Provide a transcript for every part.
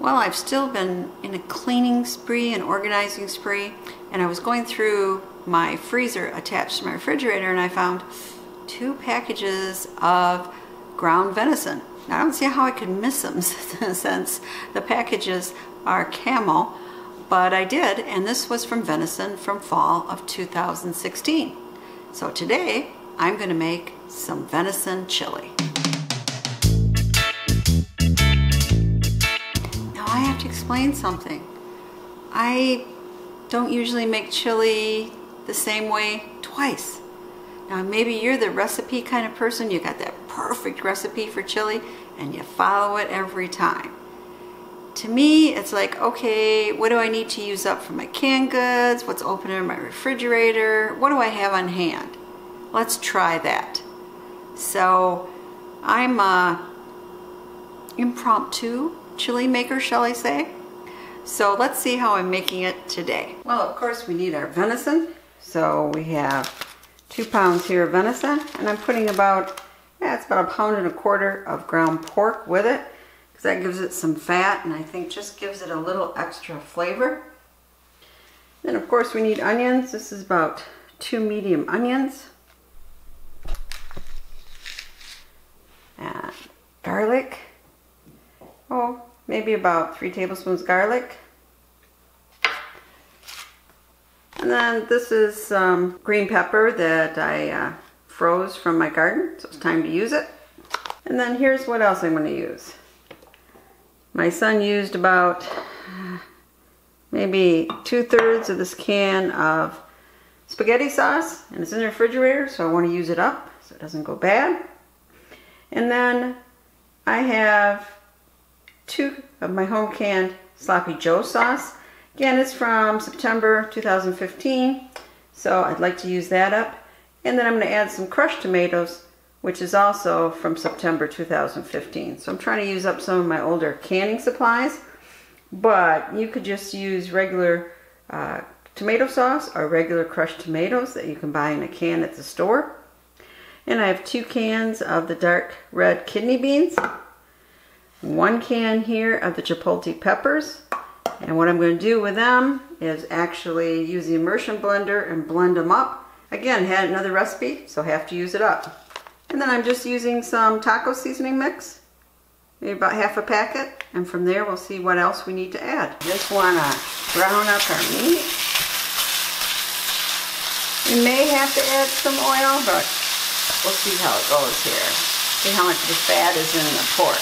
Well, I've still been in a cleaning spree, an organizing spree, and I was going through my freezer attached to my refrigerator and I found 2 packages of ground venison. Now, I don't see how I could miss them since the packages are camel, but I did, and this was from venison from fall of 2016. So today, I'm going to make some venison chili. I have to explain something. I don't usually make chili the same way twice. Now maybe you're the recipe kind of person, you got that perfect recipe for chili and you follow it every time. To me, it's like, okay, what do I need to use up for my canned goods? What's open in my refrigerator? What do I have on hand? Let's try that. So I'm a impromptu chili maker, shall I say? So let's see how I'm making it today. Well, of course we need our venison. So we have 2 pounds here of venison, and I'm putting about, it's about 1.25 pounds of ground pork with it, because that gives it some fat and I think just gives it a little extra flavor. Then of course we need onions. This is about 2 medium onions. And garlic. Oh, maybe about 3 tablespoons garlic. And then this is some green pepper that I froze from my garden, so it's time to use it. And then here's what else I'm going to use. My son used about maybe 2/3 of this can of spaghetti sauce, and it's in the refrigerator, so I want to use it up so it doesn't go bad. And then I have 2 of my home canned Sloppy Joe sauce. Again, it's from September 2015, so I'd like to use that up. And then I'm going to add some crushed tomatoes, which is also from September 2015. So I'm trying to use up some of my older canning supplies, but you could just use regular tomato sauce or regular crushed tomatoes that you can buy in a can at the store. And I have 2 cans of the dark red kidney beans. 1 can here of the Chipotle peppers, and what I'm going to do with them is actually use the immersion blender and blend them up. Again, had another recipe, so have to use it up. And then I'm just using some taco seasoning mix, maybe about 1/2 packet, and from there we'll see what else we need to add. Just want to brown up our meat. We may have to add some oil, but we'll see how it goes here. See how much of the fat is in the pork.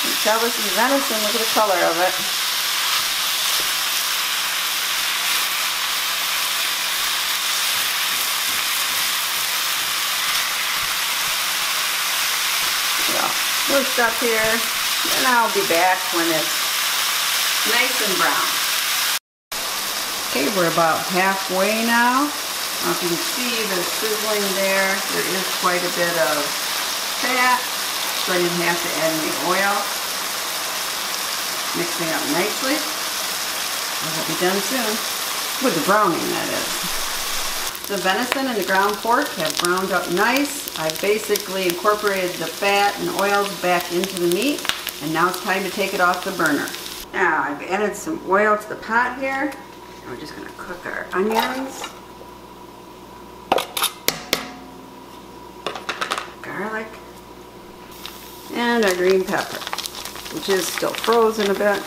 You can tell this is venison, look at the color of it. So, we'll stop here, and I'll be back when it's nice and brown. Okay, we're about halfway now. Now if you can see the sizzling there, there is quite a bit of fat. So I didn't have to add any oil. Mixing up nicely. It'll be done soon. With the browning, that is. The venison and the ground pork have browned up nice. I basically incorporated the fat and oils back into the meat, and now it's time to take it off the burner. Now I've added some oil to the pot here, and we're just going to cook our onions, garlic, and our green pepper, which is still frozen a bit.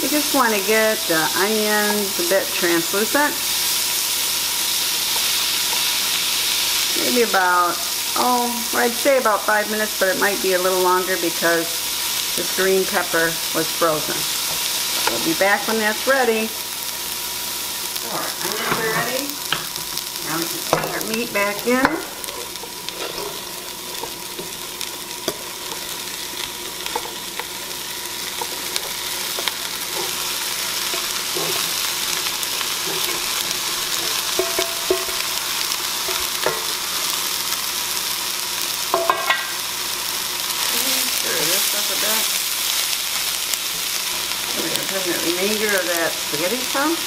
You just want to get the onions a bit translucent. Maybe about, I'd say about 5 minutes, but it might be a little longer because this green pepper was frozen. We'll be back when that's ready. Our onions are ready. Now we can add our meat back in. Remainder of that spaghetti sauce.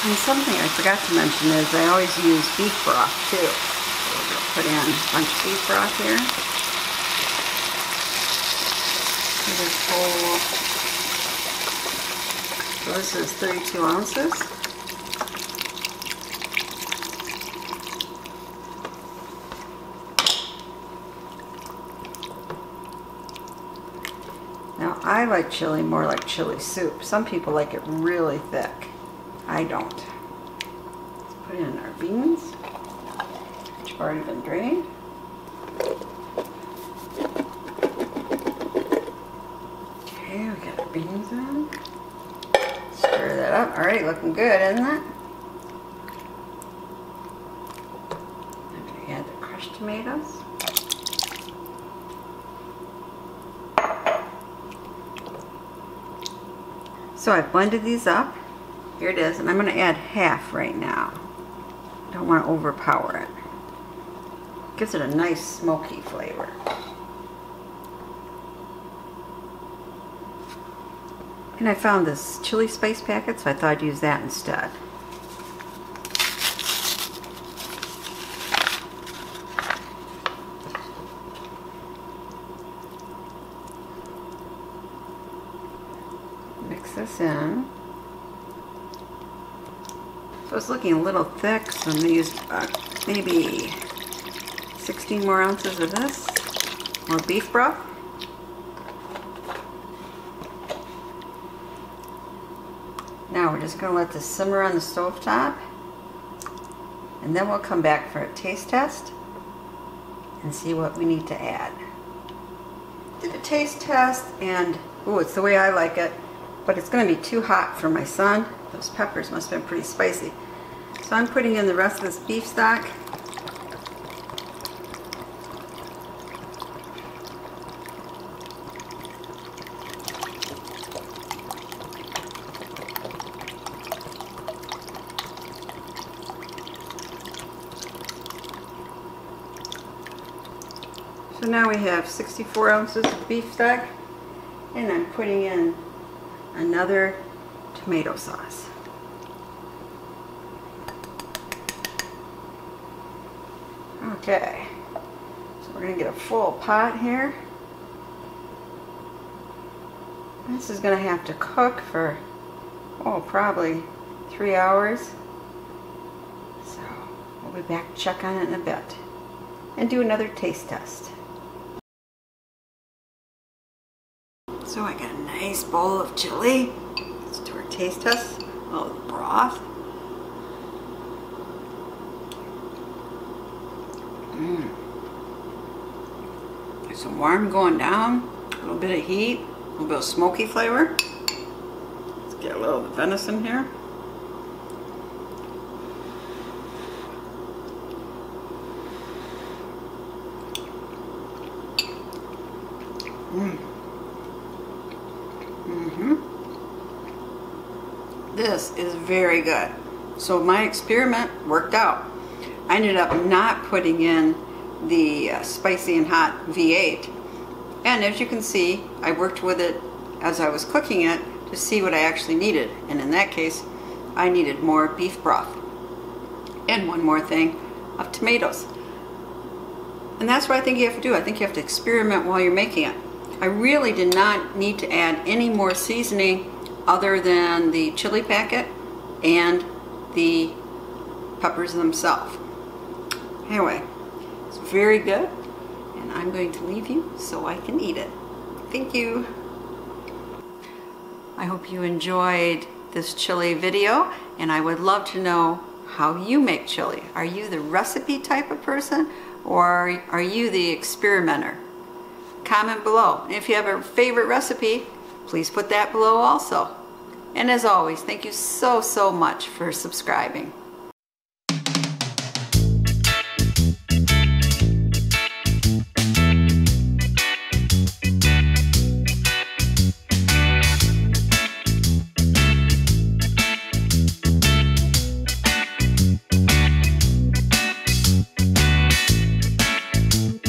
And something I forgot to mention is I always use beef broth too. So we're going to put in a bunch of beef broth here. So this is 32 ounces. Now I like chili more like chili soup. Some people like it really thick. I don't. Let's put in our beans, which have already been drained. Okay, we got our beans in. Stir that up. Alright, looking good, isn't it? I'm going to add the crushed tomatoes. So I blended these up. Here it is, and I'm going to add half right now. I don't want to overpower it. Gives it a nice smoky flavor. And I found this chili spice packet, so I thought I'd use that instead. Mix this in. So it's looking a little thick, so I'm going to use maybe 16 more ounces of this, more beef broth. Now we're just going to let this simmer on the stove top, and then we'll come back for a taste test and see what we need to add. Did a taste test, and ooh, it's the way I like it, but it's going to be too hot for my son. Those peppers must have been pretty spicy. So I'm putting in the rest of this beef stock. So now we have 64 ounces of beef stock, and I'm putting in another tomato sauce. Okay, so we're going to get a full pot here. This is going to have to cook for, oh, probably 3 hours. So we'll be back to check on it in a bit and do another taste test. So I got a nice bowl of chili. Let's do our taste test. Oh, the broth. There's some warm going down, a little bit of heat, a little bit of smoky flavor. Let's get a little of the venison here. This is very good. So my experiment worked out. I ended up not putting in the spicy and hot V8, and as you can see, I worked with it as I was cooking it to see what I actually needed, and in that case I needed more beef broth and one more thing of tomatoes. And that's what I think you have to do. I think you have to experiment while you're making it. I really did not need to add any more seasoning other than the chili packet and the peppers themselves. Anyway, it's very good, and I'm going to leave you so I can eat it. Thank you. I hope you enjoyed this chili video, and I would love to know how you make chili. Are you the recipe type of person, or are you the experimenter? Comment below. And if you have a favorite recipe, please put that below also. And as always, thank you so much for subscribing.